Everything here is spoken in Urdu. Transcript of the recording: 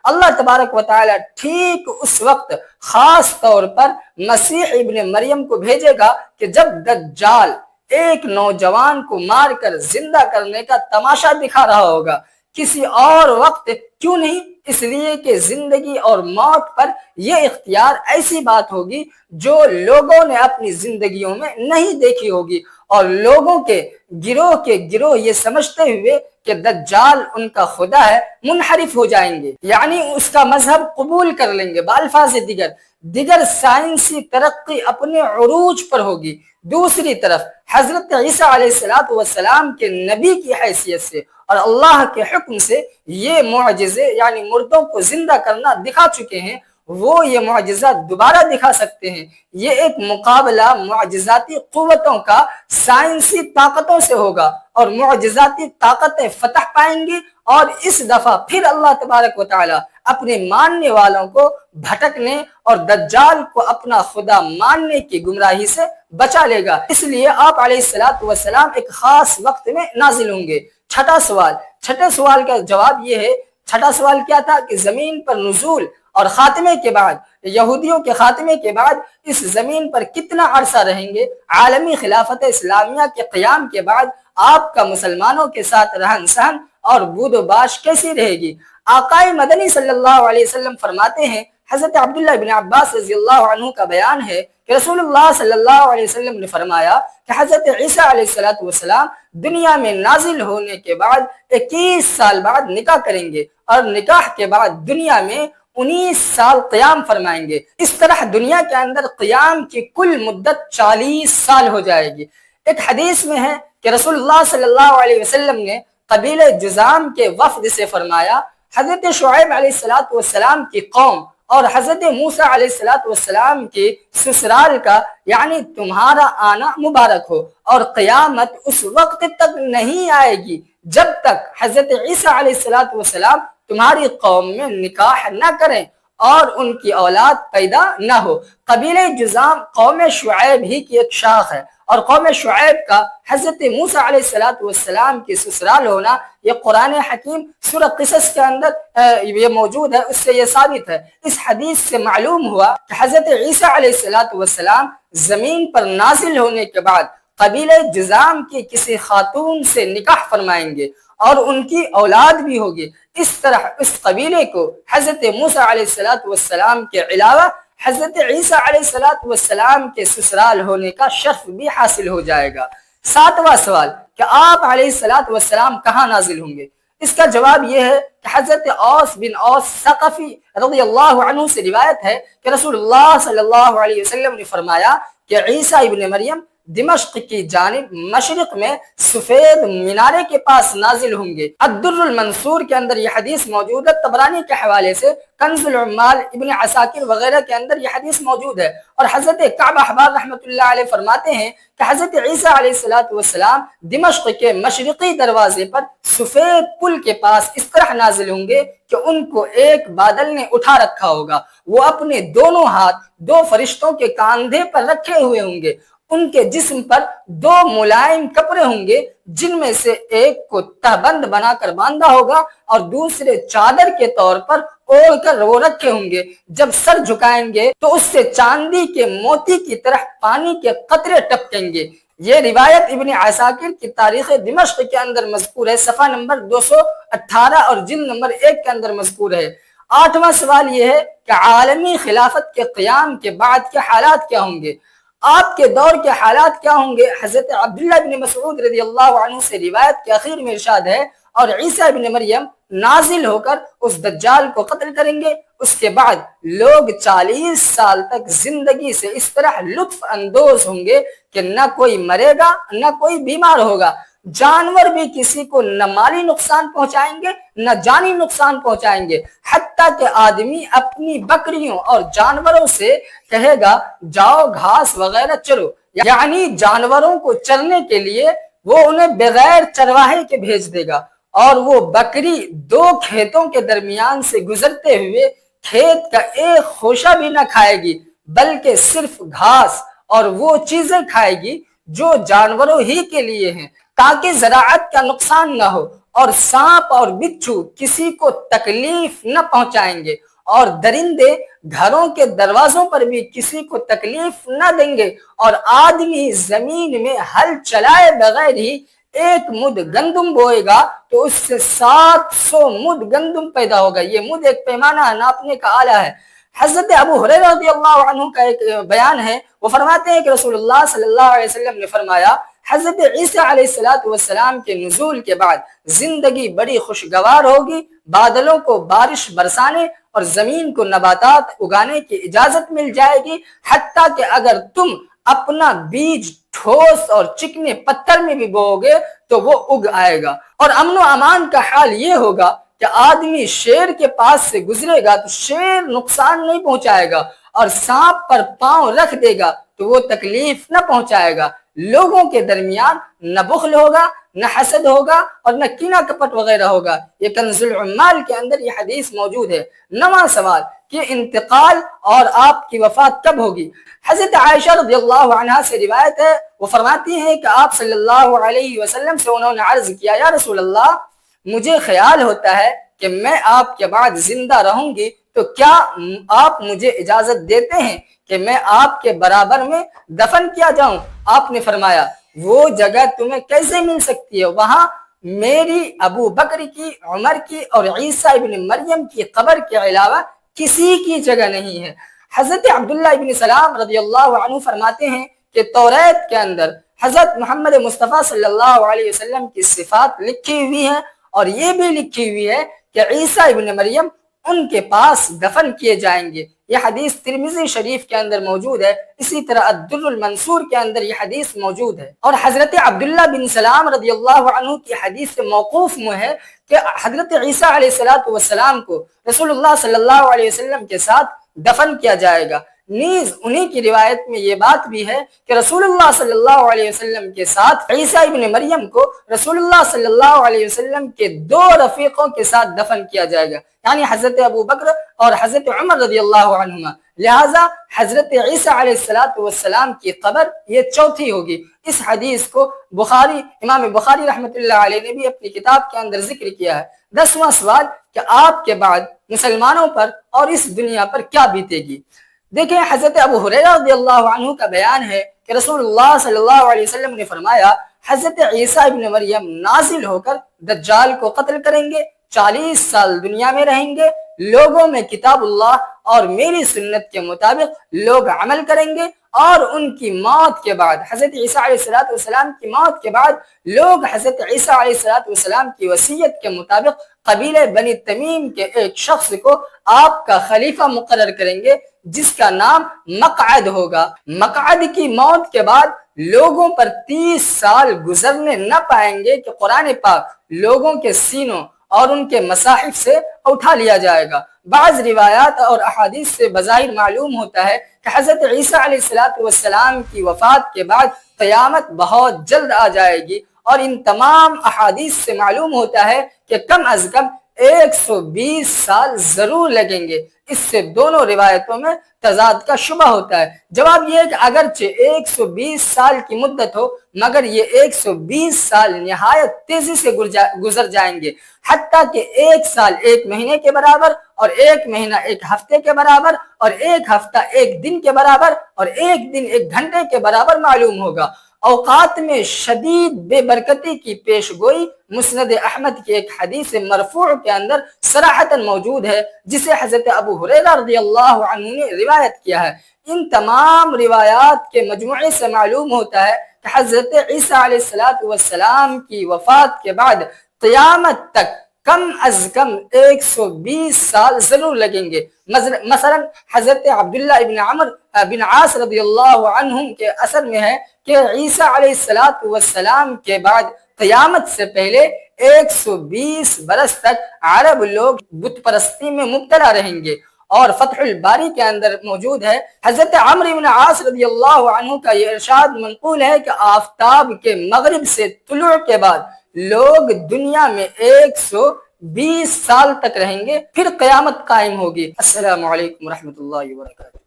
اللہ تبارک و تعالی ٹھیک اس وقت خاص طور پر مسیح ابن مریم کو بھیجے گا کہ جب دجال ایک نوجوان کو مار کر زندہ کرنے کا تماشا دکھا رہا ہوگا۔ کسی اور وقت کیوں نہیں؟ اس لیے کہ زندگی اور موت پر یہ اختیار ایسی بات ہوگی جو لوگوں نے اپنی زندگیوں میں نہیں دیکھی ہوگی، اور لوگوں کے گروہ یہ سمجھتے ہوئے کہ دجال ان کا خدا ہے منحرف ہو جائیں گے، یعنی اس کا مذہب قبول کر لیں گے۔ بالفاظ دیگر سائنسی ترقی اپنے عروج پر ہوگی۔ دوسری طرف حضرت عیسیٰ علیہ السلام کے نبی کی حیثیت سے اور اللہ کے حکم سے یہ معجزے یعنی مردوں کو زندہ کرنا دکھا چکے ہیں، وہ یہ معجزات دوبارہ دکھا سکتے ہیں۔ یہ ایک مقابلہ معجزاتی قوتوں کا سائنسی طاقتوں سے ہوگا، اور معجزاتی طاقتیں فتح پائیں گی، اور اس دفعہ پھر اللہ تبارک و تعالی اپنے ماننے والوں کو بھٹکنے اور دجال کو اپنا خدا ماننے کی گمراہی سے بچا لے گا۔ اس لیے آپ علیہ السلام ایک خاص وقت میں نازل ہوں گے۔ چھٹے سوال کا جواب یہ ہے، چھٹا سوال کیا تھا کہ زمین پر نزول اور خاتمے کے بعد، یہودیوں کے خاتمے کے بعد اس زمین پر کتنا عرصہ رہیں گے؟ عالمی خلافت اسلامیہ کے قیام کے بعد آپ کا مسلمانوں کے ساتھ رہن سہن اور بود و باش کیسی رہے گی؟ آقائے مدنی صلی اللہ علیہ وسلم فرماتے ہیں، حضرت عبداللہ بن عباس رضی اللہ عنہ کا بیان ہے کہ رسول اللہ صلی اللہ علیہ وسلم نے فرمایا کہ حضرت عیسیٰ علیہ السلام دنیا میں نازل ہونے کے بعد 21 سال بعد نکاح کریں گے، اور نکاح کے بعد دنیا میں 19 سال قیام فرمائیں گے۔ اس طرح دنیا کے اندر قیام کی کل مدت 40 سال ہو جائے گی۔ ایک حدیث میں ہے کہ رسول اللہ صلی اللہ علیہ وسلم نے قبیلہ جذام کے وفد سے فرمایا، حضرت شعیب علیہ السلام کی قوم اور حضرت موسیٰ علیہ السلام کی سسرال کا یعنی تمہارا آنا مبارک ہو، اور قیامت اس وقت تک نہیں آئے گی جب تک حضرت عیسیٰ علیہ السلام تمہاری قوم میں نکاح نہ کریں اور ان کی اولاد پیدا نہ ہو۔ قبیلہ جذام قوم شعیب ہی کی ایک شاخ ہے، اور قوم شعیب کا حضرت موسیٰ علیہ السلام کی سسرال ہونا یہ قرآن حکیم سورہ قصص کے اندر یہ موجود ہے، اس سے یہ ثابت ہے۔ اس حدیث سے معلوم ہوا کہ حضرت عیسیٰ علیہ السلام زمین پر نازل ہونے کے بعد قبیلہ جذام کی کسی خاتون سے نکاح فرمائیں گے، اور ان کی اولاد بھی ہوگی۔ اس طرح اس قبیلے کو حضرت موسیٰ علیہ السلام کے علاوہ حضرت عیسیٰ علیہ السلام کے سسرال ہونے کا شرف بھی حاصل ہو جائے گا۔ 7واں سوال کہ آپ علیہ السلام کہاں نازل ہوں گے؟ اس کا جواب یہ ہے کہ حضرت اوس بن اوس ثقفی رضی اللہ عنہ سے روایت ہے کہ رسول اللہ صلی اللہ علیہ وسلم نے فرمایا کہ عیسیٰ ابن مریم دمشق کی جانب مشرق میں سفید مینارے کے پاس نازل ہوں گے۔ الدر المنصور کے اندر یہ حدیث موجود ہے، طبرانی کے حوالے سے کنز العمال، ابن عساکر وغیرہ کے اندر یہ حدیث موجود ہے، اور حضرت کعب احبار رحمۃ اللہ علیہ فرماتے ہیں کہ حضرت عیسیٰ علیہ السلام دمشق کے مشرقی دروازے پر سفید پل کے پاس اس طرح نازل ہوں گے کہ ان کو ایک بادل نے اٹھا رکھا ہوگا، وہ اپنے دونوں ہاتھ 2 فرشتوں کے کاندھے پر رکھے ہوئے ہوں گے، ان کے جسم پر 2 ملائم کپڑے ہوں گے، جن میں سے ایک کو تہبند بنا کر باندھا ہوگا اور دوسرے چادر کے طور پر اوڑھ کر وہ رکھے ہوں گے۔ جب سر جھکائیں گے تو اس سے چاندی کے موتی کی طرح پانی کے قطرے ٹپکیں گے۔ یہ روایت ابن عساکر کی تاریخ دمشق کے اندر مذکور ہے، صفحہ نمبر 218 اور جلد نمبر 1 کے اندر مذکور ہے۔ 8واں سوال یہ ہے کہ عالمی خلافت کے قیام کے بعد کے حالات کیا ہوں گے؟ آپ کے دور کے حالات کیا ہوں گے؟ حضرت عبداللہ بن مسعود رضی اللہ عنہ سے روایت کے اخیر میں ارشاد ہے، اور عیسیٰ بن مریم نازل ہو کر اس دجال کو قتل کریں گے، اس کے بعد لوگ 40 سال تک زندگی سے اس طرح لطف اندوز ہوں گے کہ نہ کوئی مرے گا نہ کوئی بیمار ہوگا، جانور بھی کسی کو نہ مالی نقصان پہنچائیں گے نہ جانی نقصان پہنچائیں گے، حتیٰ کہ آدمی اپنی بکریوں اور جانوروں سے کہے گا جاؤ گھاس وغیرہ چرو، یعنی جانوروں کو چرنے کے لیے وہ انہیں بغیر چرواہے کے بھیج دے گا، اور وہ بکری 2 کھیتوں کے درمیان سے گزرتے ہوئے کھیت کا ایک خوشہ بھی نہ کھائے گی، بلکہ صرف گھاس اور وہ چیزیں کھائے گی جو جانوروں ہی کے لیے ہیں، تاکہ زراعت کا نقصان نہ ہو، اور سانپ اور بچھو کسی کو تکلیف نہ پہنچائیں گے، اور درندے گھروں کے دروازوں پر بھی کسی کو تکلیف نہ دیں گے، اور آدمی زمین میں ہل چلائے بغیر ہی ایک مد گندم بوئے گا تو اس سے 700 مد گندم پیدا ہوگا۔ یہ مد ایک پیمانہ ناپنے کا آلہ ہے۔ حضرت ابو ہریرہ رضی اللہ عنہ کا ایک بیان ہے، وہ فرماتے ہیں کہ رسول اللہ صلی اللہ علیہ وسلم نے فرمایا، حضرت عیسیٰ علیہ السلام کے نزول کے بعد زندگی بڑی خوشگوار ہوگی، بادلوں کو بارش برسانے اور زمین کو نباتات اگانے کی اجازت مل جائے گی، حتیٰ کہ اگر تم اپنا بیج ٹھوس اور چکنے پتھر میں بھی بو گے تو وہ اگ آئے گا، اور امن و امان کا حال یہ ہوگا کہ آدمی شیر کے پاس سے گزرے گا تو شیر نقصان نہیں پہنچائے گا، اور سانپ پر پاؤں رکھ دے گا تو وہ تکلیف نہ پہنچائے گا۔ لوگوں کے درمیان نہ بخل ہوگا، نہ حسد ہوگا، اور نہ کینہ کپٹ وغیرہ ہوگا۔ یہ کنز العمال کے اندر یہ حدیث موجود ہے۔ 9واں سوال کہ انتقال اور آپ کی وفات کب ہوگی؟ حضرت عائشہ رضی اللہ عنہا سے روایت ہے، وہ فرماتی ہیں کہ آپ صلی اللہ علیہ وسلم سے انہوں نے عرض کیا، یا رسول اللہ، مجھے خیال ہوتا ہے کہ میں آپ کے بعد زندہ رہوں گی، تو کیا آپ مجھے اجازت دیتے ہیں کہ میں آپ کے برابر میں دفن کیا جاؤں؟ آپ نے فرمایا، وہ جگہ تمہیں کیسے مل سکتی ہے؟ وہاں میری، ابو بکر کی، عمر کی اور عیسیٰ ابن مریم کی قبر کے علاوہ کسی کی جگہ نہیں ہے۔ حضرت عبداللہ ابن سلام رضی اللہ عنہ فرماتے ہیں کہ توریت کے اندر حضرت محمد مصطفیٰ صلی اللہ علیہ وسلم کی صفات لکھی ہوئی ہیں، اور یہ بھی لکھی ہوئی ہے کہ عیسیٰ ابن مریم ان کے پاس دفن کیے جائیں گے۔ یہ حدیث ترمذی شریف کے اندر موجود ہے، اسی طرح الدر المنصور کے اندر یہ حدیث موجود ہے۔ اور حضرت عبداللہ بن سلام رضی اللہ عنہ کی حدیث سے موقوف میں ہے کہ حضرت عیسیٰ علیہ السلام کو رسول اللہ صلی اللہ علیہ وسلم کے ساتھ دفن کیا جائے گا۔ نیز انہی کی روایت میں یہ بات بھی ہے کہ رسول اللہ صلی اللہ علیہ وسلم کے ساتھ عیسیٰ ابن مریم کو رسول اللہ صلی اللہ علیہ وسلم کے 2 رفیقوں کے ساتھ دفن کیا جائے گا، یعنی حضرت ابو بکر اور حضرت عمر رضی اللہ عنہما۔ لہٰذا حضرت عیسیٰ علیہ السلام کی قبر یہ 4تھی ہوگی۔ اس حدیث کو امام بخاری رحمۃ اللہ علیہ نے بھی اپنی کتاب کے اندر ذکر کیا ہے۔ 10واں سوال کہ آپ کے بعد مسلمانوں پر اور اس دنیا پر کیا بیتے گی؟ دیکھیں، حضرت ابو ہریرہ رضی اللہ عنہ کا بیان ہے کہ رسول اللہ صلی اللہ علیہ وسلم نے فرمایا، حضرت عیسیٰ ابن مریم نازل ہو کر دجال کو قتل کریں گے، 40 سال دنیا میں رہیں گے، لوگوں میں کتاب اللہ اور میری سنت کے مطابق لوگ عمل کریں گے، اور ان کی موت کے بعد، حضرت عیسیٰ علیہ السلام کی موت کے بعد، لوگ حضرت عیسیٰ علیہ السلام کی وصیت کے مطابق قبیلہ بنی تمیم کے ایک شخص کو آپ کا خلیفہ مقرر کریں گے، جس کا نام مقعد ہوگا۔ مقعد کی موت کے بعد لوگوں پر 30 سال گزرنے نہ پائیں گے کہ قرآن پاک لوگوں کے سینوں اور ان کے مصاحف سے اٹھا لیا جائے گا۔ بعض روایات اور احادیث سے بظاہر معلوم ہوتا ہے کہ حضرت عیسیٰ علیہ السلام کی وفات کے بعد قیامت بہت جلد آ جائے گی، اور ان تمام احادیث سے معلوم ہوتا ہے کہ کم از کم 120 سال ضرور لگیں گے۔ اس سے دونوں روایتوں میں تضاد کا شبہ ہوتا ہے۔ جواب یہ ہے کہ اگرچہ 120 سال کی مدت ہو، مگر یہ 120 سال نہایت تیزی سے گزر جائیں گے، حتیٰ کہ 1 سال 1 مہینے کے برابر، اور 1 مہینہ 1 ہفتے کے برابر، اور 1 ہفتہ 1 دن کے برابر، اور 1 دن 1 گھنٹے کے برابر معلوم ہوگا۔ اوقات میں شدید بے برکتی کی پیش گوئی مسند احمد کی ایک حدیث مرفوع کے اندر صراحتاً موجود ہے، جسے حضرت ابو ہریرہ رضی اللہ عنہ نے روایت کیا ہے۔ ان تمام روایات کے مجموعے سے معلوم ہوتا ہے کہ حضرت عیسیٰ علیہ السلام کی وفات کے بعد قیامت تک کم از کم 120 سال ضرور لگیں گے۔ مثلا حضرت عبداللہ ابن عمر بن عاص رضی اللہ عنہم کے اثر میں ہے کہ عیسیٰ علیہ السلام کے بعد قیامت سے پہلے 120 برس تک عرب لوگ بت پرستی میں مبتلا رہیں گے۔ اور فتح الباری کے اندر موجود ہے، حضرت عمرو بن عاص رضی اللہ عنہ کا یہ ارشاد منقول ہے کہ آفتاب کے مغرب سے طلوع کے بعد لوگ دنیا میں 120 سال تک رہیں گے، پھر قیامت قائم ہوگی۔ السلام علیکم ورحمۃ اللہ وبرکاتہ۔